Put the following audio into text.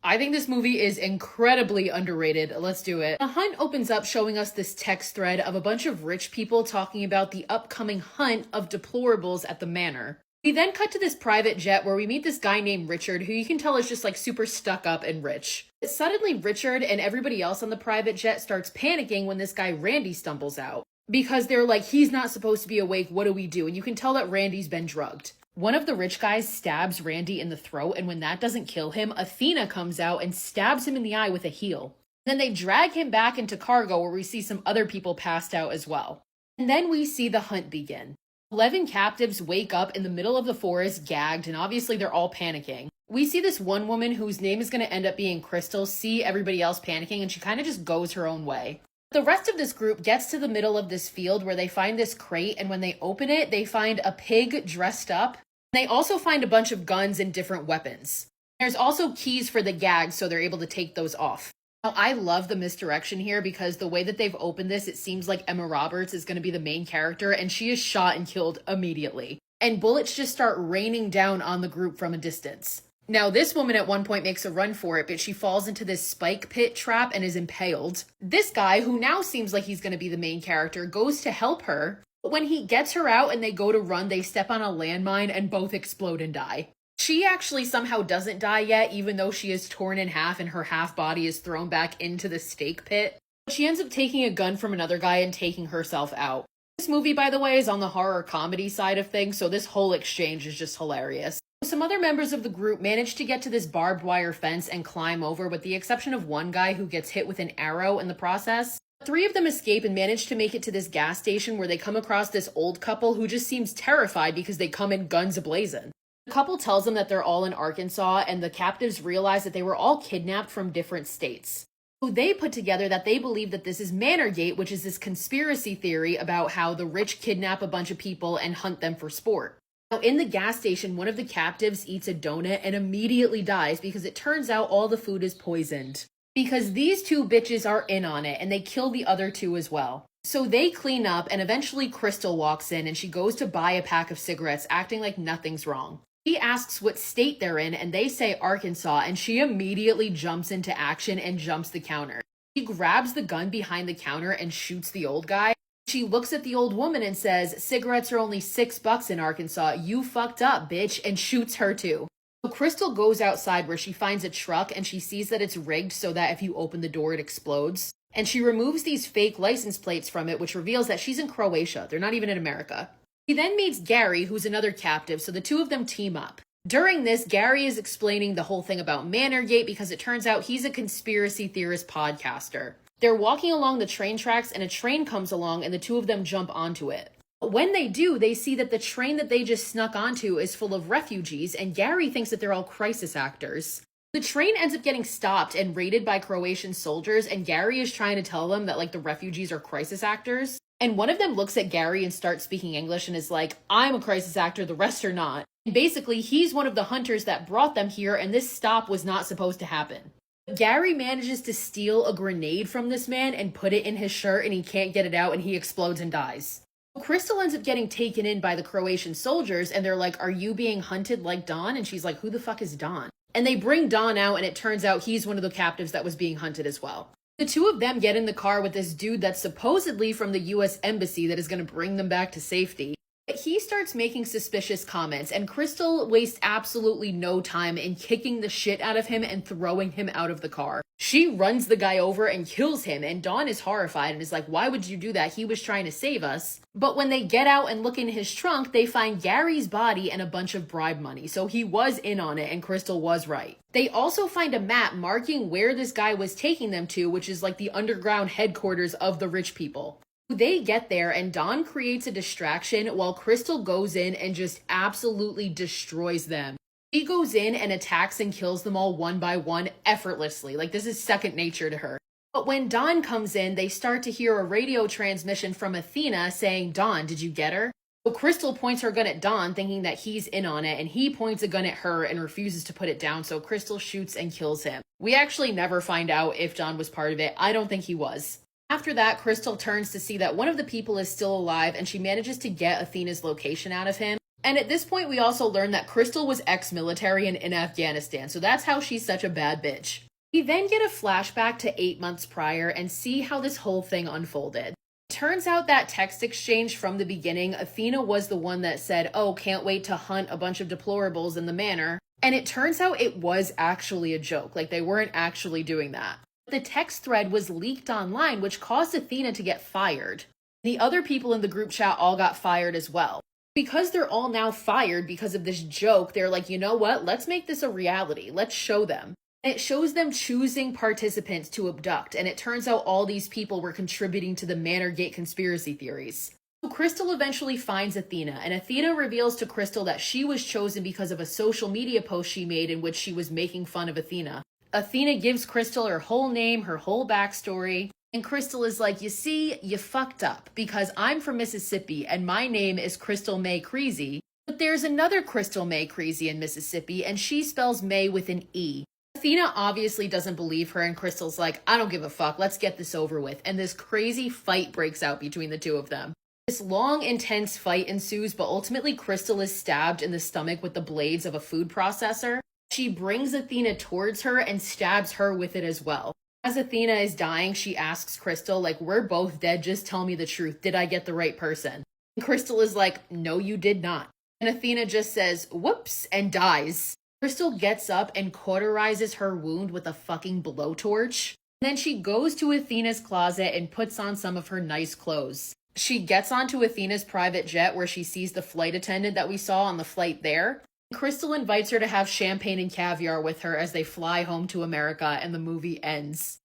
I think this movie is incredibly underrated. Let's do it. The hunt opens up showing us this text thread of a bunch of rich people talking about the upcoming hunt of deplorables at the manor. We then cut to this private jet where we meet this guy named Richard, who you can tell is just like super stuck up and rich. But suddenly Richard and everybody else on the private jet starts panicking when this guy Randy stumbles out. Because they're like, he's not supposed to be awake, what do we do? And you can tell that Randy's been drugged. One of the rich guys stabs Randy in the throat, and when that doesn't kill him, Athena comes out and stabs him in the eye with a heel. Then they drag him back into cargo where we see some other people passed out as well. And then we see the hunt begin. 11 captives wake up in the middle of the forest gagged, and obviously they're all panicking. We see this one woman whose name is going to end up being Crystal see everybody else panicking, and she kind of just goes her own way. The rest of this group gets to the middle of this field where they find this crate, and when they open it, they find a pig dressed up. They also find a bunch of guns and different weapons. There's also keys for the gags, so they're able to take those off. Now, I love the misdirection here because the way that they've opened this, it seems like Emma Roberts is going to be the main character, and she is shot and killed immediately. And bullets just start raining down on the group from a distance. Now, this woman at one point makes a run for it, but she falls into this spike pit trap and is impaled. This guy, who now seems like he's going to be the main character, goes to help her. But when he gets her out and they go to run, they step on a landmine and both explode and die. She actually somehow doesn't die yet, even though she is torn in half and her half body is thrown back into the stake pit. She ends up taking a gun from another guy and taking herself out. This movie, by the way, is on the horror comedy side of things, so this whole exchange is just hilarious. Some other members of the group manage to get to this barbed wire fence and climb over, with the exception of one guy who gets hit with an arrow in the process. 3 of them escape and manage to make it to this gas station where they come across this old couple who just seems terrified because they come in guns a-blazing. The couple tells them that they're all in Arkansas, and the captives realize that they were all kidnapped from different states. So they put together that they believe that this is Manorgate, which is this conspiracy theory about how the rich kidnap a bunch of people and hunt them for sport. Now, in the gas station, one of the captives eats a donut and immediately dies because it turns out all the food is poisoned. Because these 2 bitches are in on it, and they kill the other 2 as well. So they clean up, and eventually Crystal walks in, and she goes to buy a pack of cigarettes, acting like nothing's wrong. She asks what state they're in, and they say Arkansas, and she immediately jumps into action and jumps the counter. She grabs the gun behind the counter and shoots the old guy. She looks at the old woman and says, "Cigarettes are only $6 in Arkansas, you fucked up, bitch," and shoots her too. So Crystal goes outside where she finds a truck and she sees that it's rigged so that if you open the door it explodes. And she removes these fake license plates from it, which reveals that she's in Croatia. They're not even in America. She then meets Gary, who's another captive, so the 2 of them team up. During this, Gary is explaining the whole thing about Manorgate because it turns out he's a conspiracy theorist podcaster. They're walking along the train tracks and a train comes along and the 2 of them jump onto it. But when they do, they see that the train that they just snuck onto is full of refugees, and Gary thinks that they're all crisis actors. The train ends up getting stopped and raided by Croatian soldiers, and Gary is trying to tell them that, like, the refugees are crisis actors. And one of them looks at Gary and starts speaking English and is like, "I'm a crisis actor, the rest are not." And basically, he's one of the hunters that brought them here, and this stop was not supposed to happen. Gary manages to steal a grenade from this man and put it in his shirt, and he can't get it out, and he explodes and dies. Crystal ends up getting taken in by the Croatian soldiers, and they're like, "Are you being hunted like Don?" And she's like, "Who the fuck is Don?" And they bring Don out, and it turns out he's one of the captives that was being hunted as well. The 2 of them get in the car with this dude that's supposedly from the US Embassy that is going to bring them back to safety. But he starts making suspicious comments, and Crystal wastes absolutely no time in kicking the shit out of him and throwing him out of the car. She runs the guy over and kills him, and Dawn is horrified and is like, "Why would you do that? He was trying to save us." But when they get out and look in his trunk, they find Gary's body and a bunch of bribe money, so he was in on it and Crystal was right. They also find a map marking where this guy was taking them to, which is like the underground headquarters of the rich people. They get there and Dawn creates a distraction while Crystal goes in and just absolutely destroys them. She goes in and attacks and kills them all one by one effortlessly. Like, this is second nature to her. But when Dawn comes in, they start to hear a radio transmission from Athena saying, "Dawn, did you get her?" So Crystal points her gun at Dawn, thinking that he's in on it, and he points a gun at her and refuses to put it down, so Crystal shoots and kills him. We actually never find out if Dawn was part of it. I don't think he was. After that, Crystal turns to see that one of the people is still alive, and she manages to get Athena's location out of him. And at this point, we also learn that Crystal was ex-military and in Afghanistan, so that's how she's such a bad bitch. We then get a flashback to 8 months prior and see how this whole thing unfolded. Turns out that text exchange from the beginning, Athena was the one that said, oh, can't wait to hunt a bunch of deplorables in the manor. And it turns out it was actually a joke, like they weren't actually doing that. The text thread was leaked online, which caused Athena to get fired. The other people in the group chat all got fired as well. Because they're all now fired because of this joke, they're like, you know what? Let's make this a reality. Let's show them. And it shows them choosing participants to abduct, and it turns out all these people were contributing to the Manorgate conspiracy theories. So Crystal eventually finds Athena, and Athena reveals to Crystal that she was chosen because of a social media post she made in which she was making fun of Athena. Athena gives Crystal her whole name, her whole backstory, and Crystal is like, you see, you fucked up, because I'm from Mississippi, and my name is Crystal May Creasy, but there's another Crystal May Creasy in Mississippi, and she spells May with an E. Athena obviously doesn't believe her, and Crystal's like, I don't give a fuck, let's get this over with. And this crazy fight breaks out between the two of them. This long, intense fight ensues, but ultimately Crystal is stabbed in the stomach with the blades of a food processor. She brings Athena towards her and stabs her with it as well. As Athena is dying, she asks Crystal, like, we're both dead, just tell me the truth. Did I get the right person? And Crystal is like, no, you did not. And Athena just says, whoops, and dies. Crystal gets up and cauterizes her wound with a fucking blowtorch. Then she goes to Athena's closet and puts on some of her nice clothes. She gets onto Athena's private jet where she sees the flight attendant that we saw on the flight there. Crystal invites her to have champagne and caviar with her as they fly home to America, and the movie ends.